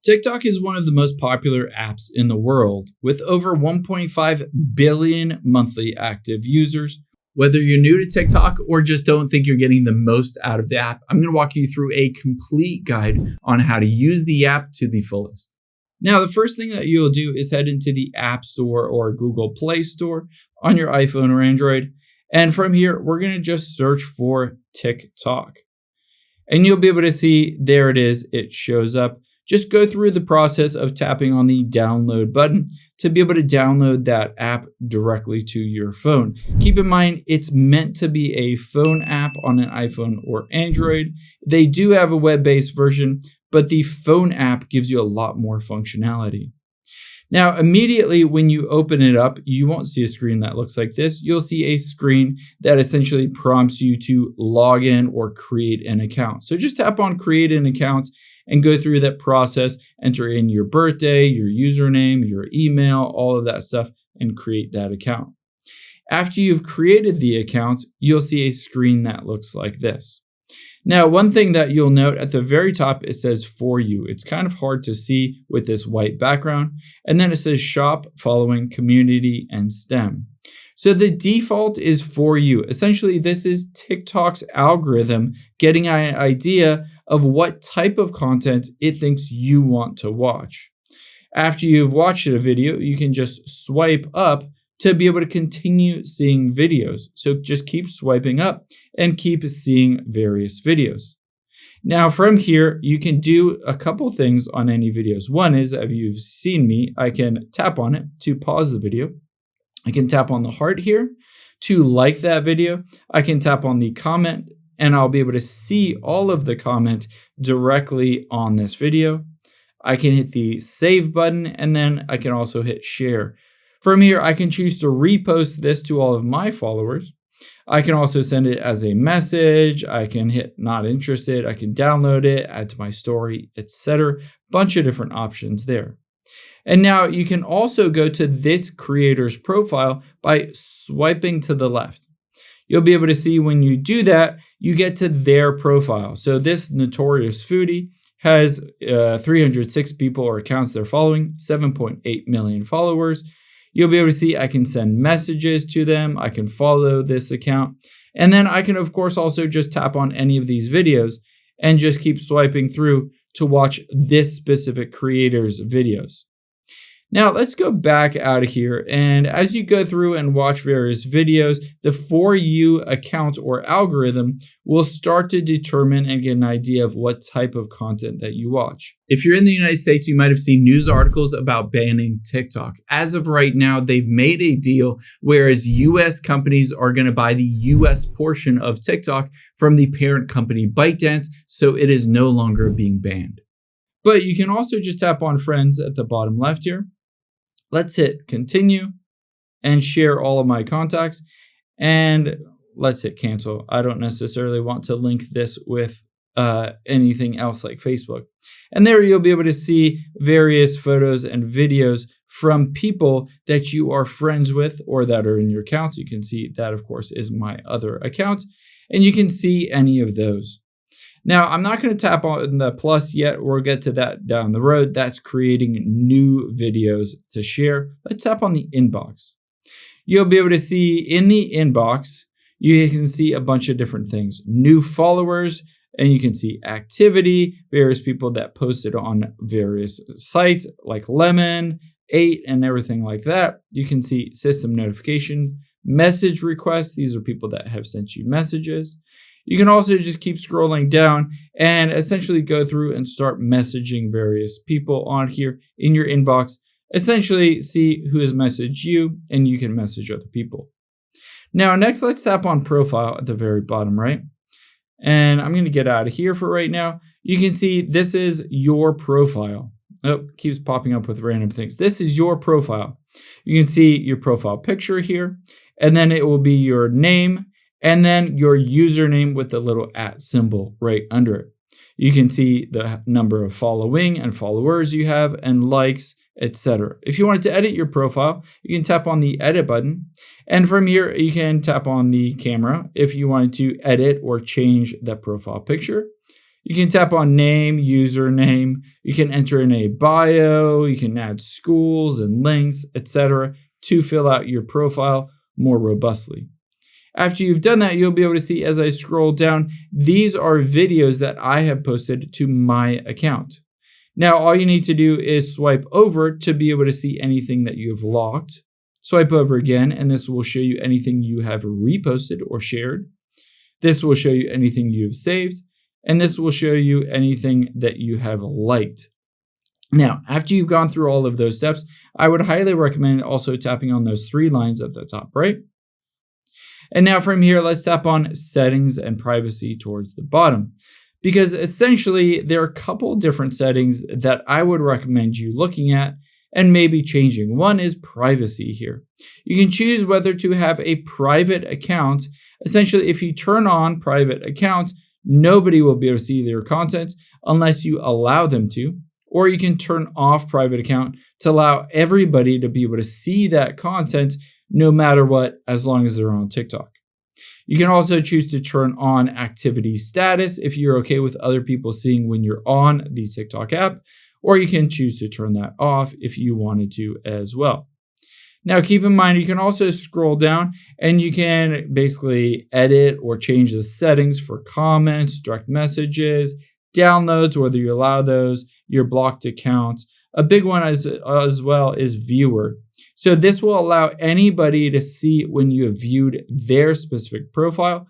TikTok is one of the most popular apps in the world, with over 1.5 billion monthly active users. Whether you're new to TikTok or just don't think you're getting the most out of the app, I'm going to walk you through a complete guide on how to use the app to the fullest. Now, the first thing that you'll do is head into the App Store or Google Play Store on your iPhone or Android. And from here, we're going to just search for TikTok. And you'll be able to see, there it is, it shows up. Just go through the process of tapping on the download button to be able to download that app directly to your phone. Keep in mind, it's meant to be a phone app on an iPhone or Android. They do have a web-based version, but the phone app gives you a lot more functionality. Now, immediately when you open it up, you won't see a screen that looks like this. You'll see a screen that essentially prompts you to log in or create an account. So just tap on create an account and go through that process, enter in your birthday, your username, your email, all of that stuff, and create that account. After you've created the account, you'll see a screen that looks like this. Now, one thing that you'll note at the very top, it says for you. It's kind of hard to see with this white background. And then it says shop following community and STEM. So the default is for you. Essentially, this is TikTok's algorithm getting an idea of what type of content it thinks you want to watch. After you've watched a video, you can just swipe up to be able to continue seeing videos. So just keep swiping up and keep seeing various videos. Now from here, you can do a couple things on any videos. One is, if you've seen me, I can tap on it to pause the video. I can tap on the heart here to like that video. I can tap on the comment and I'll be able to see all of the comment directly on this video. I can hit the save button and then I can also hit share. From here, I can choose to repost this to all of my followers. I can also send it as a message. I can hit not interested. I can download it, add to my story, etc. Bunch of different options there. And now you can also go to this creator's profile by swiping to the left. You'll be able to see when you do that, you get to their profile. So this notorious foodie has 306 people or accounts they're following, 7.8 million followers. You'll be able to see I can send messages to them. I can follow this account. And then I can, of course, also just tap on any of these videos and just keep swiping through to watch this specific creator's videos. Now let's go back out of here, and as you go through and watch various videos, the For You account or algorithm will start to determine and get an idea of what type of content that you watch. If you're in the United States, you might have seen news articles about banning TikTok. As of right now, they've made a deal whereas US companies are going to buy the US portion of TikTok from the parent company ByteDance, so it is no longer being banned. But you can also just tap on friends at the bottom left here. Let's hit continue and share all of my contacts, and let's hit cancel. I don't necessarily want to link this with anything else like Facebook. And there you'll be able to see various photos and videos from people that you are friends with or that are in your accounts. You can see that, of course, is my other account, and you can see any of those. Now, I'm not going to tap on the plus yet. We'll get to that down the road. That's creating new videos to share. Let's tap on the inbox. You'll be able to see in the inbox, you can see a bunch of different things. New followers, and you can see activity, various people that posted on various sites like Lemon, 8, and everything like that. You can see system notification, message requests. These are people that have sent you messages. You can also just keep scrolling down and essentially go through and start messaging various people on here in your inbox. Essentially see who has messaged you, and you can message other people. Now, next, let's tap on profile at the very bottom right. And I'm going to get out of here for right now. You can see this is your profile. Oh, keeps popping up with random things. This is your profile. You can see your profile picture here, and then it will be your name, and then your username with the little @ symbol right under it. You can see the number of following and followers you have and likes, etc. If you wanted to edit your profile, you can tap on the edit button. And from here, you can tap on the camera if you wanted to edit or change that profile picture. You can tap on name, username. You can enter in a bio. You can add schools and links, etc. to fill out your profile more robustly. After you've done that, you'll be able to see as I scroll down, these are videos that I have posted to my account. Now, all you need to do is swipe over to be able to see anything that you have logged. Swipe over again, and this will show you anything you have reposted or shared. This will show you anything you have saved, and this will show you anything that you have liked. Now, after you've gone through all of those steps, I would highly recommend also tapping on those 3 lines at the top right. And now from here, let's tap on settings and privacy towards the bottom, because essentially there are a couple different settings that I would recommend you looking at and maybe changing. One is privacy here. You can choose whether to have a private account. Essentially, if you turn on private account, nobody will be able to see their content unless you allow them to. Or you can turn off private account to allow everybody to be able to see that content no matter what, as long as they're on TikTok. You can also choose to turn on activity status if you're okay with other people seeing when you're on the TikTok app, or you can choose to turn that off if you wanted to as well. Now, keep in mind, you can also scroll down and you can basically edit or change the settings for comments, direct messages, downloads, whether you allow those, your blocked accounts. A big one as well is viewer. So this will allow anybody to see when you have viewed their specific profile,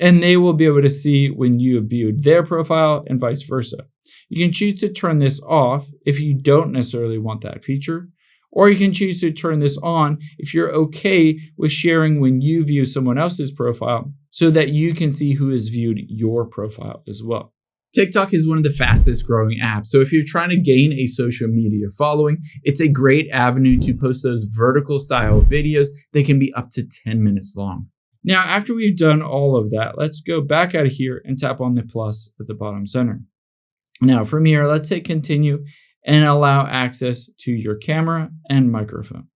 and they will be able to see when you have viewed their profile and vice versa. You can choose to turn this off if you don't necessarily want that feature, or you can choose to turn this on if you're okay with sharing when you view someone else's profile so that you can see who has viewed your profile as well. TikTok is one of the fastest growing apps, so if you're trying to gain a social media following, it's a great avenue to post those vertical style videos that can be up to 10 minutes long. Now, after we've done all of that, let's go back out of here and tap on the plus at the bottom center. Now, from here, let's hit continue and allow access to your camera and microphone.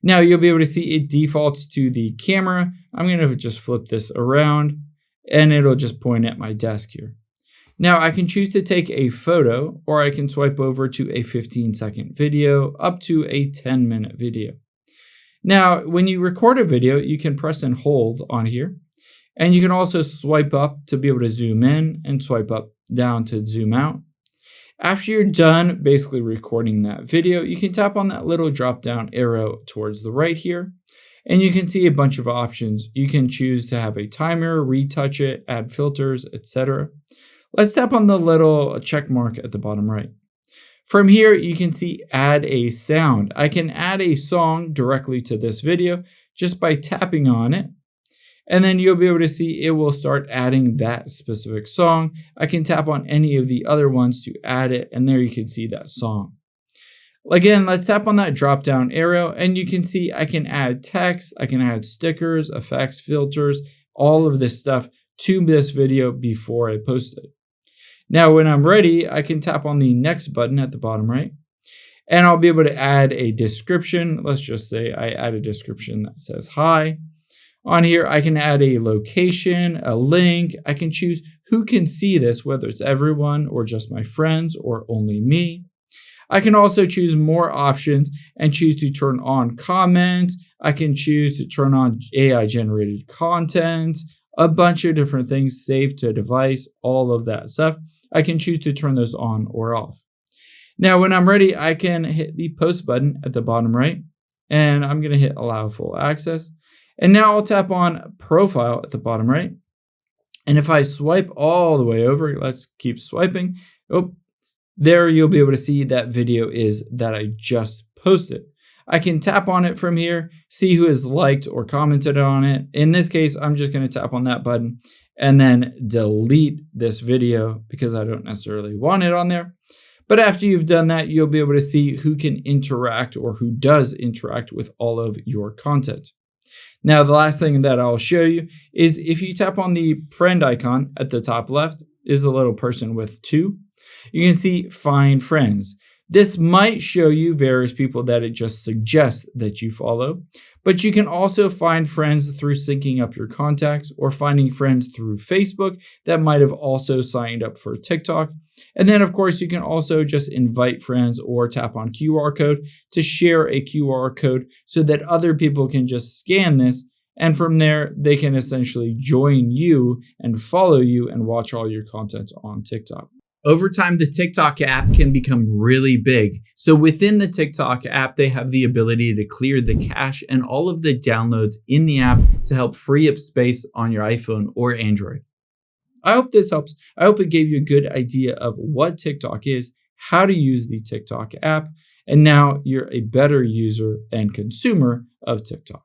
Now, you'll be able to see it defaults to the camera. I'm going to just flip this around and it'll just point at my desk here. Now, I can choose to take a photo, or I can swipe over to a 15-second video up to a 10-minute video. Now, when you record a video, you can press and hold on here, and you can also swipe up to be able to zoom in and swipe up down to zoom out. After you're done basically recording that video, you can tap on that little drop-down arrow towards the right here, and you can see a bunch of options. You can choose to have a timer, retouch it, add filters, etc. Let's tap on the little check mark at the bottom right. From here, you can see add a sound. I can add a song directly to this video just by tapping on it. And then you'll be able to see it will start adding that specific song. I can tap on any of the other ones to add it, and there you can see that song. Again, let's tap on that drop down arrow, and you can see I can add text, I can add stickers, effects, filters, all of this stuff to this video before I post it. Now, when I'm ready, I can tap on the next button at the bottom right, and I'll be able to add a description. Let's just say I add a description that says hi. On here, I can add a location, a link. I can choose who can see this, whether it's everyone or just my friends or only me. I can also choose more options and choose to turn on comments. I can choose to turn on AI generated content, a bunch of different things, save to device, all of that stuff. I can choose to turn those on or off. Now, when I'm ready, I can hit the post button at the bottom right, and I'm going to hit allow full access. And now I'll tap on profile at the bottom right. And if I swipe all the way over, let's keep swiping. Oh, there you'll be able to see that video is that I just posted. I can tap on it from here, see who has liked or commented on it. In this case, I'm just going to tap on that button and then delete this video because I don't necessarily want it on there. But after you've done that, you'll be able to see who can interact or who does interact with all of your content. Now, the last thing that I'll show you is if you tap on the friend icon at the top left is a little person with 2. You can see find friends. This might show you various people that it just suggests that you follow, but you can also find friends through syncing up your contacts or finding friends through Facebook that might have also signed up for TikTok. And then, of course, you can also just invite friends or tap on QR code to share a QR code so that other people can just scan this. And from there, they can essentially join you and follow you and watch all your content on TikTok. Over time, the TikTok app can become really big. So within the TikTok app, they have the ability to clear the cache and all of the downloads in the app to help free up space on your iPhone or Android. I hope this helps. I hope it gave you a good idea of what TikTok is, how to use the TikTok app, and now you're a better user and consumer of TikTok.